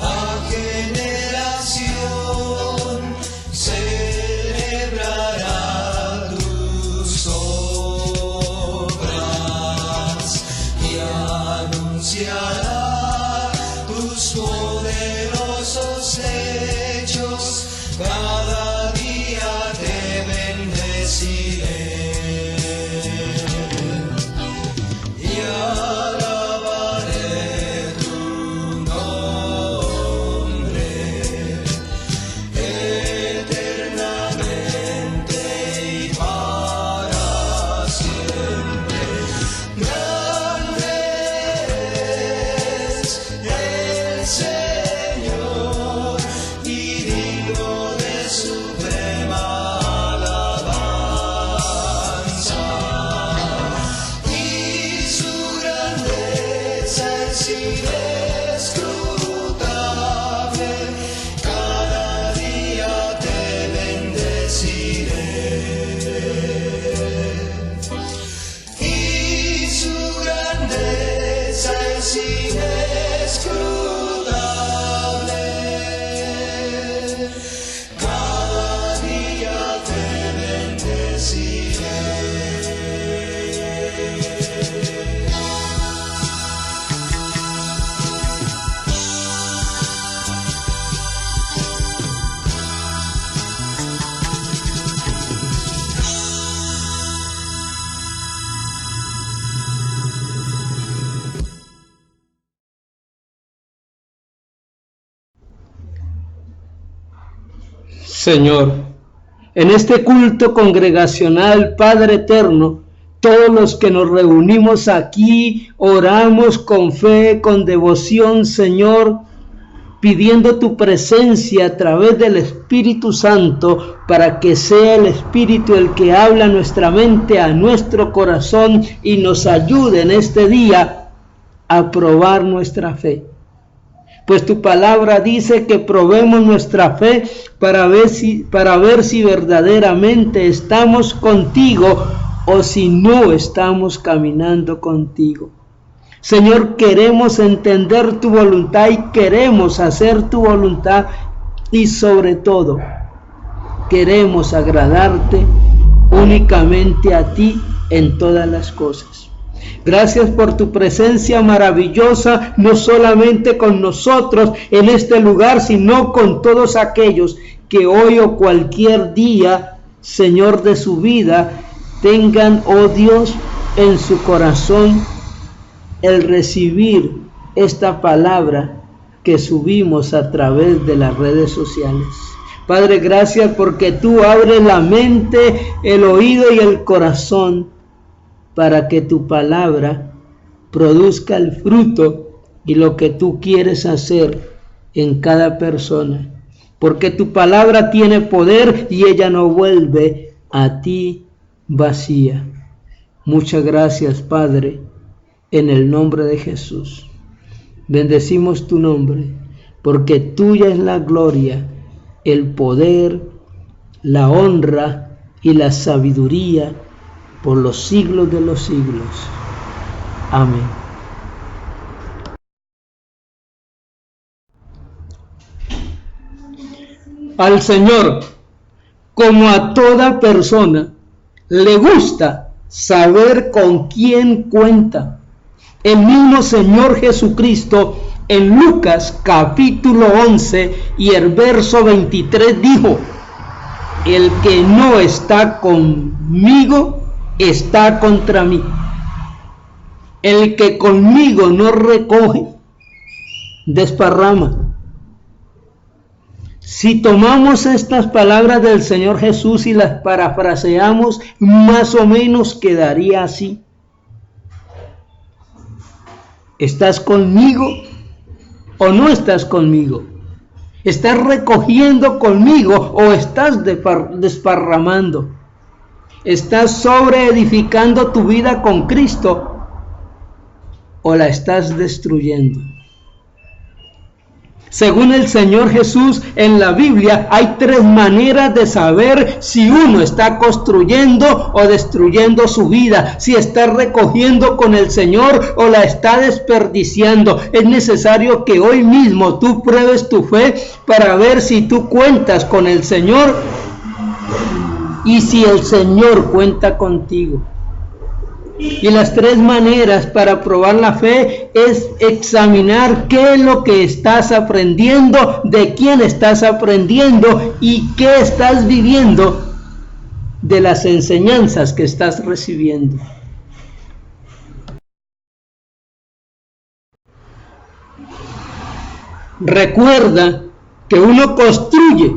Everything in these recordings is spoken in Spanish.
a generación celebrará tus obras y anunciará tus poderosos hechos. Cada día te bendeciré y alabaré tu nombre eternamente y para siempre. Grande es el Señor y digno de suprema alabanza, y su grandeza es inescrutable. Cada día te bendeciré, y su grandeza es inescrutable. Cada día te bendeciré. Señor, en este culto congregacional, Padre eterno, todos los que nos reunimos aquí, oramos con fe, con devoción, Señor, pidiendo tu presencia a través del Espíritu Santo, para que sea el Espíritu el que habla a nuestra mente, a nuestro corazón, y nos ayude en este día a probar nuestra fe. Pues tu palabra dice que probemos nuestra fe para ver si verdaderamente estamos contigo o si no estamos caminando contigo. Señor, queremos entender tu voluntad y queremos hacer tu voluntad, y sobre todo queremos agradarte únicamente a ti en todas las cosas. Gracias por tu presencia maravillosa, no solamente con nosotros en este lugar, sino con todos aquellos que hoy o cualquier día, Señor, de su vida, tengan, oh Dios, en su corazón el recibir esta palabra que subimos a través de las redes sociales. Padre, gracias porque tú abres la mente, el oído y el corazón para que tu palabra produzca el fruto y lo que tú quieres hacer en cada persona. Porque tu palabra tiene poder y ella no vuelve a ti vacía. Muchas gracias, Padre, en el nombre de Jesús. Bendecimos tu nombre, porque tuya es la gloria, el poder, la honra y la sabiduría por los siglos de los siglos. Amén. Al Señor, como a toda persona, le gusta saber con quién cuenta. El mismo Señor Jesucristo en Lucas capítulo 11 y el verso 23 dijo: el que no está conmigo está contra mí. El que conmigo no recoge, desparrama. Si tomamos estas palabras del Señor Jesús y las parafraseamos, más o menos quedaría así: ¿estás conmigo o no estás conmigo? ¿Estás recogiendo conmigo o estás desparramando? ¿Estás sobreedificando tu vida con Cristo o la estás destruyendo? Según el Señor Jesús, en la Biblia hay 3 maneras de saber si uno está construyendo o destruyendo su vida, si está recogiendo con el Señor o la está desperdiciando. Es necesario que hoy mismo tú pruebes tu fe para ver si tú cuentas con el Señor y si el Señor cuenta contigo. Y las 3 maneras para probar la fe es examinar qué es lo que estás aprendiendo, de quién estás aprendiendo y qué estás viviendo de las enseñanzas que estás recibiendo. Recuerda que uno construye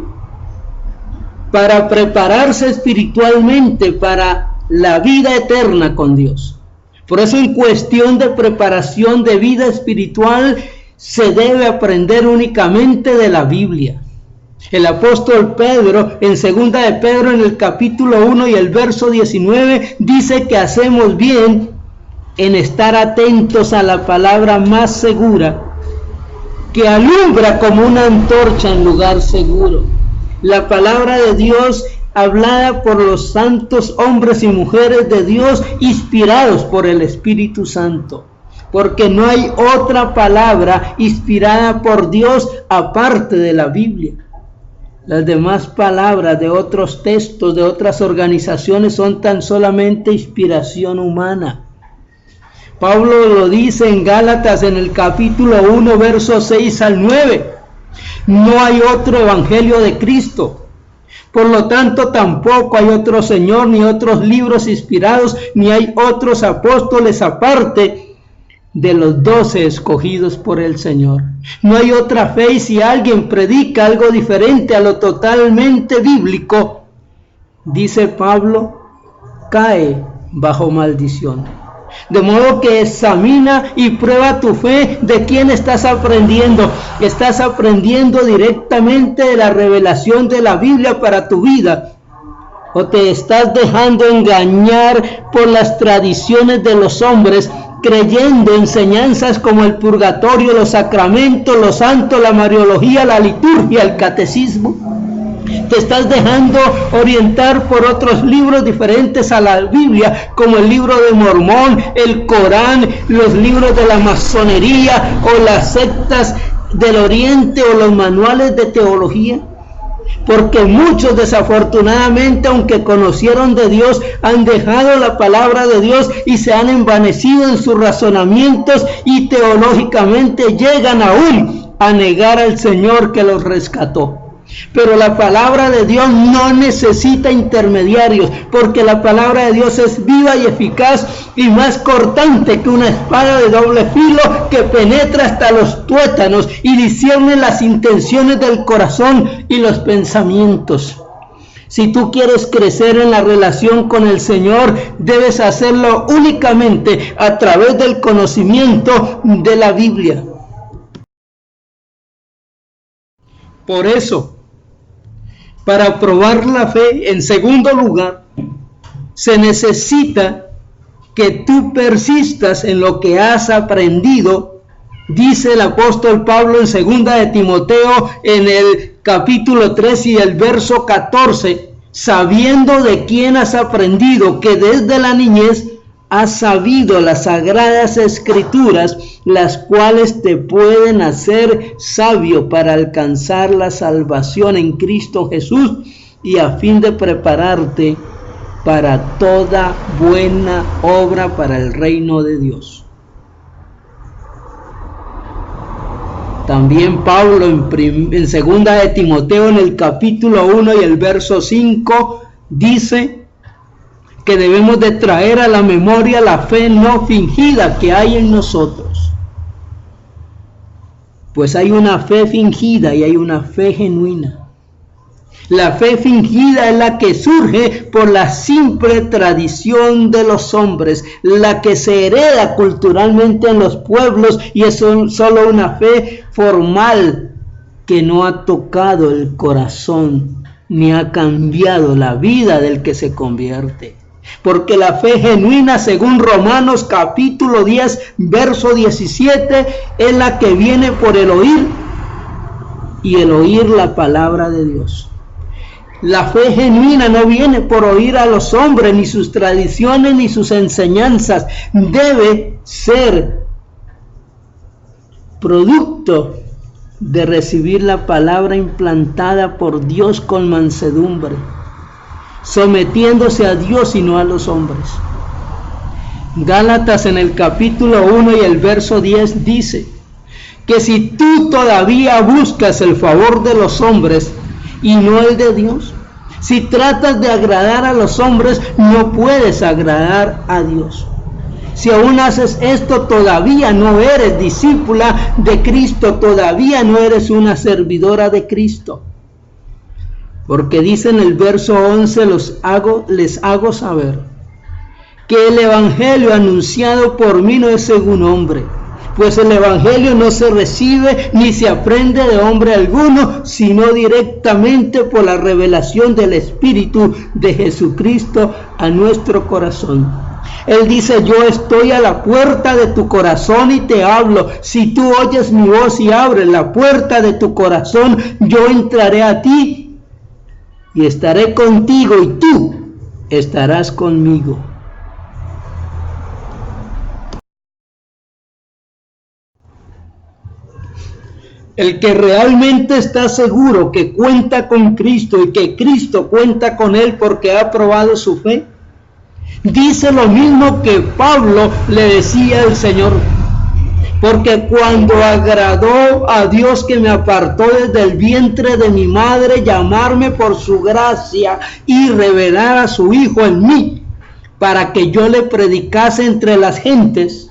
para prepararse espiritualmente para la vida eterna con Dios. Por eso, en cuestión de preparación de vida espiritual, se debe aprender únicamente de la Biblia. El apóstol Pedro, en 2 de Pedro, en el capítulo 1 y el verso 19, dice que hacemos bien en estar atentos a la palabra más segura, que alumbra como una antorcha en lugar seguro. La palabra de Dios hablada por los santos hombres y mujeres de Dios, inspirados por el Espíritu Santo, porque no hay otra palabra inspirada por Dios aparte de la Biblia. Las demás palabras de otros textos, de otras organizaciones, son tan solamente inspiración humana. Pablo lo dice en Gálatas, en el capítulo 1, versos 6 al 9. No hay otro evangelio de Cristo. Por lo tanto, tampoco hay otro Señor, ni otros libros inspirados, ni hay otros apóstoles aparte de los 12 escogidos por el Señor. No hay otra fe, y si alguien predica algo diferente a lo totalmente bíblico, dice Pablo, cae bajo maldición. De modo que examina y prueba tu fe. ¿De quién estás aprendiendo? ¿Estás aprendiendo directamente de la revelación de la Biblia para tu vida? ¿O te estás dejando engañar por las tradiciones de los hombres, creyendo enseñanzas como el purgatorio, los sacramentos, los santos, la mariología, la liturgia, el catecismo? Te estás dejando orientar por otros libros diferentes a la Biblia, como el libro de Mormón, el Corán, los libros de la masonería o las sectas del Oriente o los manuales de teología. Porque muchos, desafortunadamente, aunque conocieron de Dios, han dejado la palabra de Dios y se han envanecido en sus razonamientos, y teológicamente llegan aún a negar al Señor que los rescató. Pero la palabra de Dios no necesita intermediarios, porque la palabra de Dios es viva y eficaz y más cortante que una espada de doble filo, que penetra hasta los tuétanos y discierne las intenciones del corazón y los pensamientos. Si tú quieres crecer en la relación con el Señor, debes hacerlo únicamente a través del conocimiento de la Biblia. Por eso, para probar la fe, en segundo lugar, se necesita que tú persistas en lo que has aprendido. Dice el apóstol Pablo en 2 de Timoteo, en el capítulo 3 y el verso 14, sabiendo de quién has aprendido, que desde la niñez has sabido las sagradas escrituras, las cuales te pueden hacer sabio para alcanzar la salvación en Cristo Jesús, y a fin de prepararte para toda buena obra para el reino de Dios. También Pablo en 2 de Timoteo, en el capítulo 1 y el verso 5, dice que debemos de traer a la memoria la fe no fingida que hay en nosotros. Pues hay una fe fingida y hay una fe genuina. La fe fingida es la que surge por la simple tradición de los hombres, la que se hereda culturalmente en los pueblos, y es solo una fe formal que no ha tocado el corazón ni ha cambiado la vida del que se convierte. Porque la fe genuina, según Romanos capítulo 10, verso 17, es la que viene por el oír, y el oír la palabra de Dios. La fe genuina no viene por oír a los hombres, ni sus tradiciones, ni sus enseñanzas. Debe ser producto de recibir la palabra implantada por Dios con mansedumbre, sometiéndose a Dios y no a los hombres. Gálatas en el capítulo 1 y el verso 10 dice que si tú todavía buscas el favor de los hombres y no el de Dios, si tratas de agradar a los hombres, no puedes agradar a Dios. Si aún haces esto, todavía no eres discípula de Cristo, todavía no eres una servidora de Cristo. Porque dice en el verso 11, les hago saber que el evangelio anunciado por mí no es según hombre, pues el evangelio no se recibe ni se aprende de hombre alguno, sino directamente por la revelación del Espíritu de Jesucristo a nuestro corazón. Él dice: yo estoy a la puerta de tu corazón y te hablo. Si tú oyes mi voz y abres la puerta de tu corazón, yo entraré a ti y estaré contigo y tú estarás conmigo. El que realmente está seguro que cuenta con Cristo y que Cristo cuenta con él porque ha probado su fe, dice lo mismo que Pablo le decía al Señor: porque cuando agradó a Dios que me apartó desde el vientre de mi madre, llamarme por su gracia y revelar a su Hijo en mí, para que yo le predicase entre las gentes,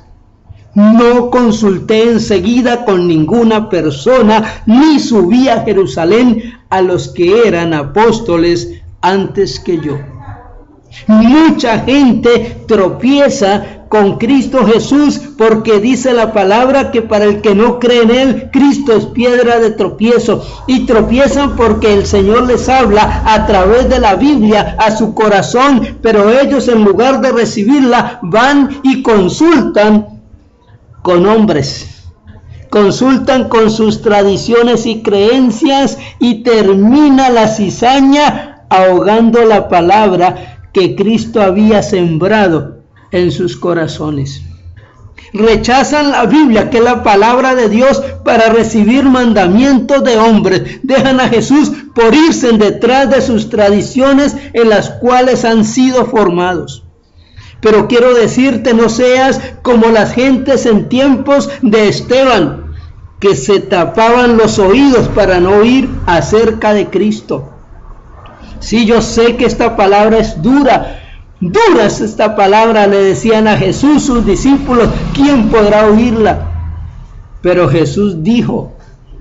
no consulté enseguida con ninguna persona, ni subí a Jerusalén a los que eran apóstoles antes que yo. Mucha gente tropieza con Cristo Jesús porque dice la palabra que para el que no cree en él, Cristo es piedra de tropiezo, y tropiezan porque el Señor les habla a través de la Biblia a su corazón, pero ellos en lugar de recibirla van y consultan con hombres, consultan con sus tradiciones y creencias, y termina la cizaña ahogando la palabra que Cristo había sembrado en sus corazones. Rechazan la Biblia, que es la palabra de Dios, para recibir mandamientos de hombres. Dejan a Jesús por irse detrás de sus tradiciones en las cuales han sido formados. Pero quiero decirte, no seas como las gentes en tiempos de Esteban, que se tapaban los oídos para no oír acerca de Cristo. Sí, yo sé que esta palabra es dura. Dura es esta palabra, le decían a Jesús sus discípulos: ¿quién podrá oírla? Pero Jesús dijo: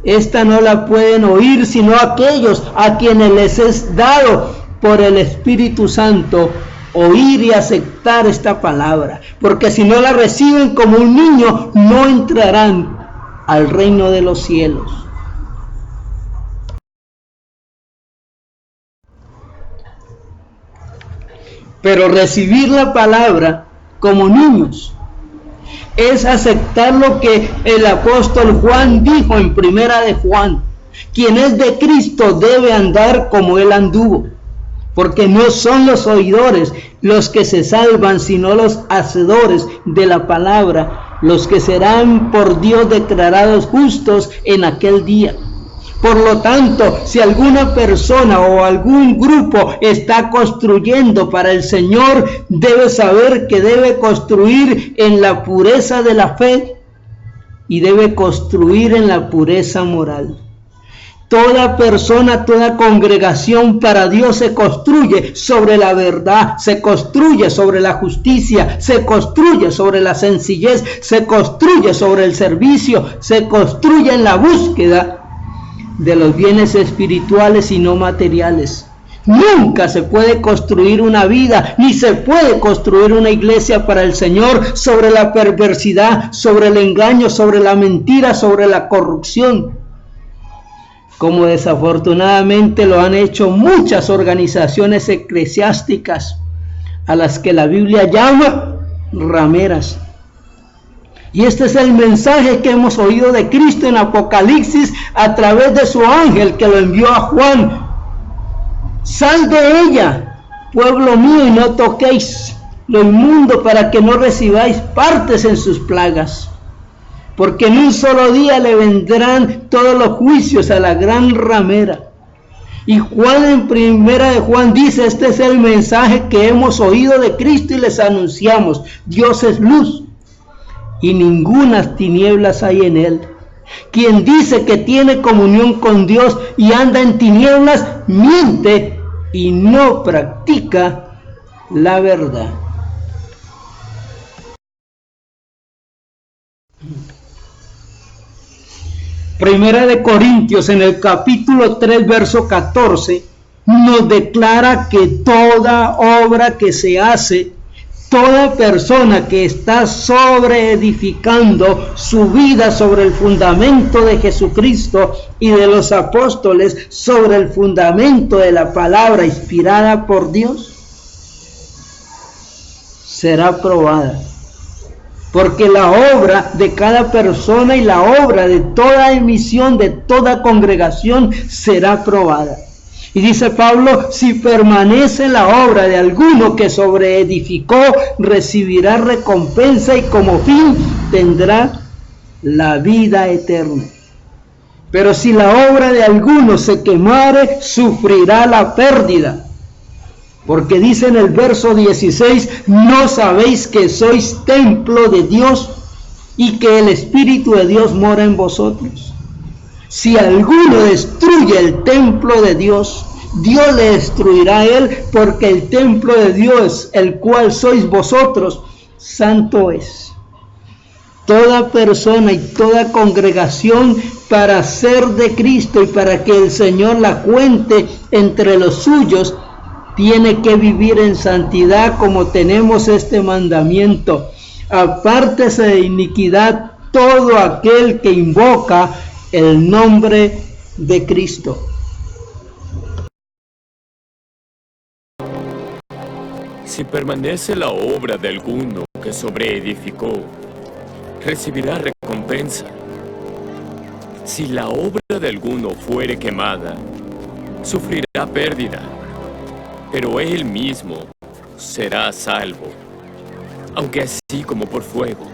esta no la pueden oír sino aquellos a quienes les es dado por el Espíritu Santo oír y aceptar esta palabra, porque si no la reciben como un niño, no entrarán al reino de los cielos. Pero recibir la palabra como niños es aceptar lo que el apóstol Juan dijo en Primera de Juan: quien es de Cristo debe andar como él anduvo. Porque no son los oidores los que se salvan, sino los hacedores de la palabra, los que serán por Dios declarados justos en aquel día. Por lo tanto, si alguna persona o algún grupo está construyendo para el Señor, debe saber que debe construir en la pureza de la fe y debe construir en la pureza moral. Toda persona, toda congregación para Dios se construye sobre la verdad, se construye sobre la justicia, se construye sobre la sencillez, se construye sobre el servicio, se construye en la búsqueda de los bienes espirituales y no materiales. Nunca se puede construir una vida, ni se puede construir una iglesia para el Señor sobre la perversidad, sobre el engaño, sobre la mentira, sobre la corrupción, como desafortunadamente lo han hecho muchas organizaciones eclesiásticas a las que la Biblia llama rameras. Y este es el mensaje que hemos oído de Cristo en Apocalipsis a través de su ángel que lo envió a Juan. Sal de ella, pueblo mío, y no toquéis lo inmundo, para que no recibáis partes en sus plagas. Porque en un solo día le vendrán todos los juicios a la gran ramera. Y Juan, en primera de Juan, dice: este es el mensaje que hemos oído de Cristo y les anunciamos. Dios es luz y ningunas tinieblas hay en él. Quien dice que tiene comunión con Dios y anda en tinieblas, miente y no practica la verdad. Primera de Corintios, en el capítulo 3, verso 14, nos declara que toda obra que se hace, toda persona que está sobreedificando su vida sobre el fundamento de Jesucristo y de los apóstoles, sobre el fundamento de la palabra inspirada por Dios, será probada. Porque la obra de cada persona y la obra de toda emisión, de toda congregación, será probada. Y dice Pablo: si permanece la obra de alguno que sobreedificó, recibirá recompensa y como fin tendrá la vida eterna. Pero si la obra de alguno se quemare, sufrirá la pérdida. Porque dice en el verso 16: ¿no sabéis que sois templo de Dios y que el Espíritu de Dios mora en vosotros? Si alguno destruye el templo de Dios, Dios le destruirá a él, porque el templo de Dios, el cual sois vosotros, santo es. Toda persona y toda congregación, para ser de Cristo y para que el Señor la cuente entre los suyos, tiene que vivir en santidad, como tenemos este mandamiento: apártese de iniquidad todo aquel que invoca el nombre de Cristo. Si permanece la obra de alguno que sobreedificó, recibirá recompensa. Si la obra de alguno fuere quemada, sufrirá pérdida, pero él mismo será salvo, aunque así como por fuego.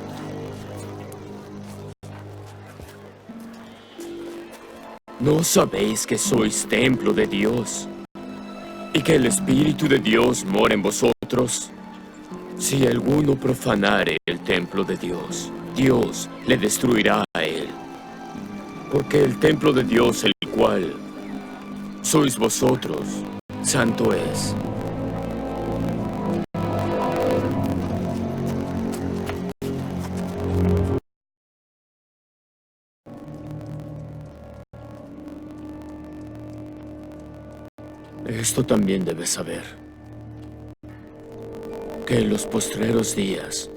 ¿No sabéis que sois templo de Dios y que el Espíritu de Dios mora en vosotros? Si alguno profanare el templo de Dios, Dios le destruirá a él. Porque el templo de Dios, el cual sois vosotros, santo es. Esto también debes saber, que en los postreros días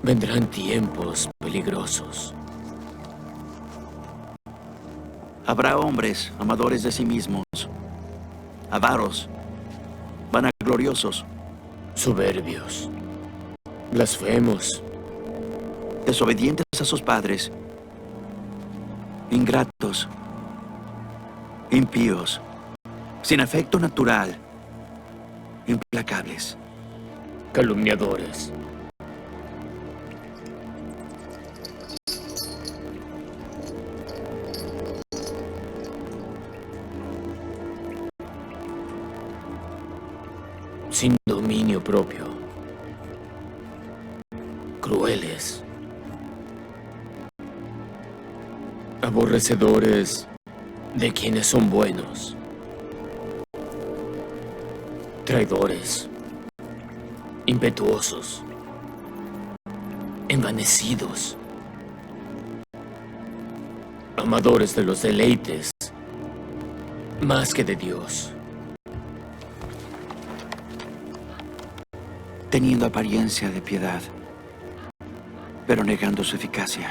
vendrán tiempos peligrosos. Habrá hombres amadores de sí mismos, avaros, vanagloriosos, Soberbios, blasfemos, desobedientes a sus padres, ingratos, impíos, sin afecto natural, implacables, calumniadores, sin dominio propio, crueles, aborrecedores de quienes son buenos, traidores, impetuosos, envanecidos, amadores de los deleites más que de Dios, teniendo apariencia de piedad, pero negando su eficacia.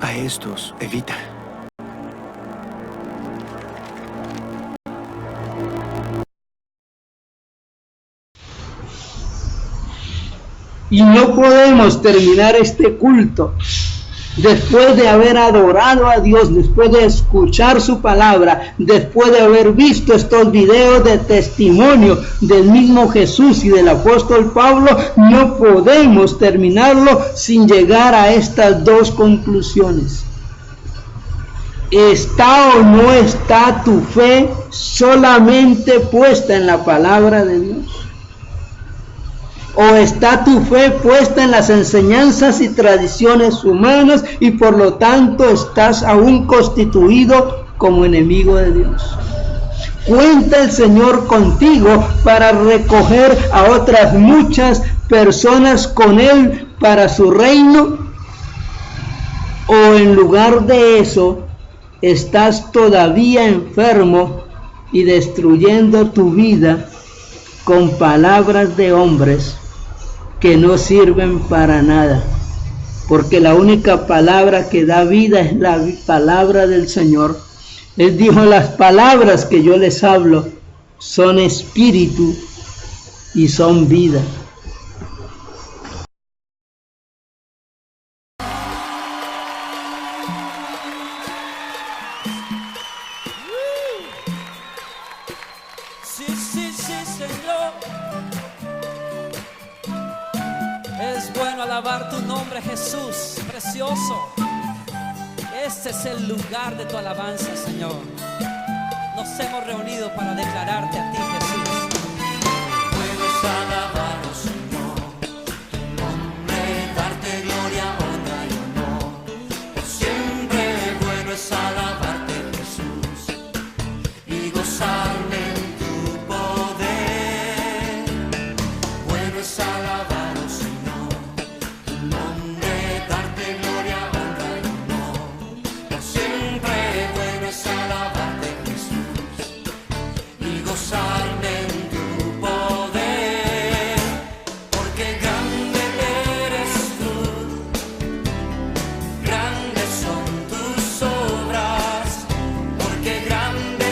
A estos evita. Y no podemos terminar este culto después de haber adorado a Dios, después de escuchar su palabra, después de haber visto estos videos de testimonio del mismo Jesús y del apóstol Pablo. No podemos terminarlo sin llegar a estas dos conclusiones. ¿Está o no está tu fe solamente puesta en la palabra de Dios? ¿O está tu fe puesta en las enseñanzas y tradiciones humanas y por lo tanto estás aún constituido como enemigo de Dios? ¿Cuenta el Señor contigo para recoger a otras muchas personas con Él para su reino? ¿O en lugar de eso estás todavía enfermo y destruyendo tu vida con palabras de hombres que no sirven para nada? Porque la única palabra que da vida es la palabra del Señor. Él dijo: las palabras que yo les hablo son espíritu y son vida. Sí, sí, sí, Señor. Es bueno alabar tu nombre, Jesús, precioso. Este es el lugar de tu alabanza, Señor. Nos hemos reunido para declararte a ti, Jesús. Puedes alabarlo, Señor, tu nombre, darte gloria, honra y honor. Por siempre bueno es alabarte, Jesús, y gozarme en tu poder. Bueno es alabarlo, Señor, tu nombre, darte gloria, honra y honor. Por siempre bueno es alabarte, Jesús, y gozarme en tu poder, porque grande eres tú, grandes son tus obras, porque grande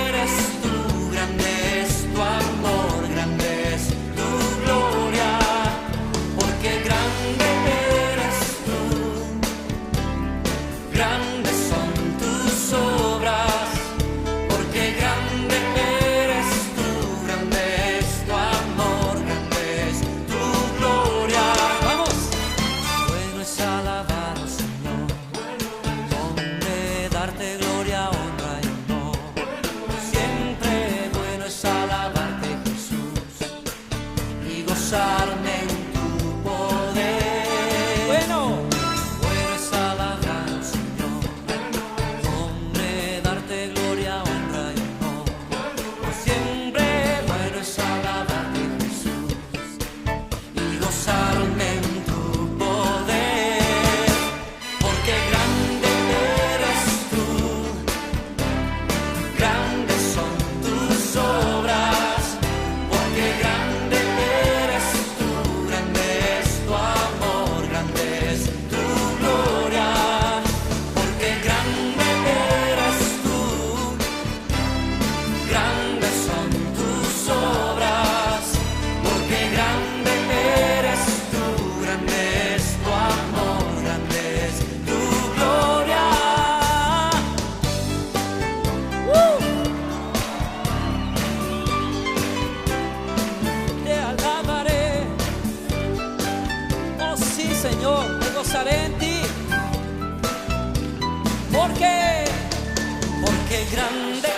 eres tú, grande es tu amor, grande es tu gloria, porque grande eres tú, grandes son tus obras, porque grande eres tú, grande es tu amor, grande es tu gloria. ¡Vamos! Bueno es alabar al Señor, hombre, darte gloria, honra y honor. Siempre bueno es alabarte, Jesús, y gozarme en tu poder. Bueno, Bueno es alabar al Señor, hombre, darte gloria, honra y honor. Por siempre bueno es alabarte, Jesús, y gozarme en tu poder, porque grande eres tú, grandes son tus obras, porque grande eres tú, grande es tu amor, grande es tu gloria, porque grande eres tú, grandes son tus obras, porque grande eres tú, grande es tu amor, grande es tu gloria. te alabaré. Oh sí, Señor, me gozaré en ti. ¿Por qué? Porque grande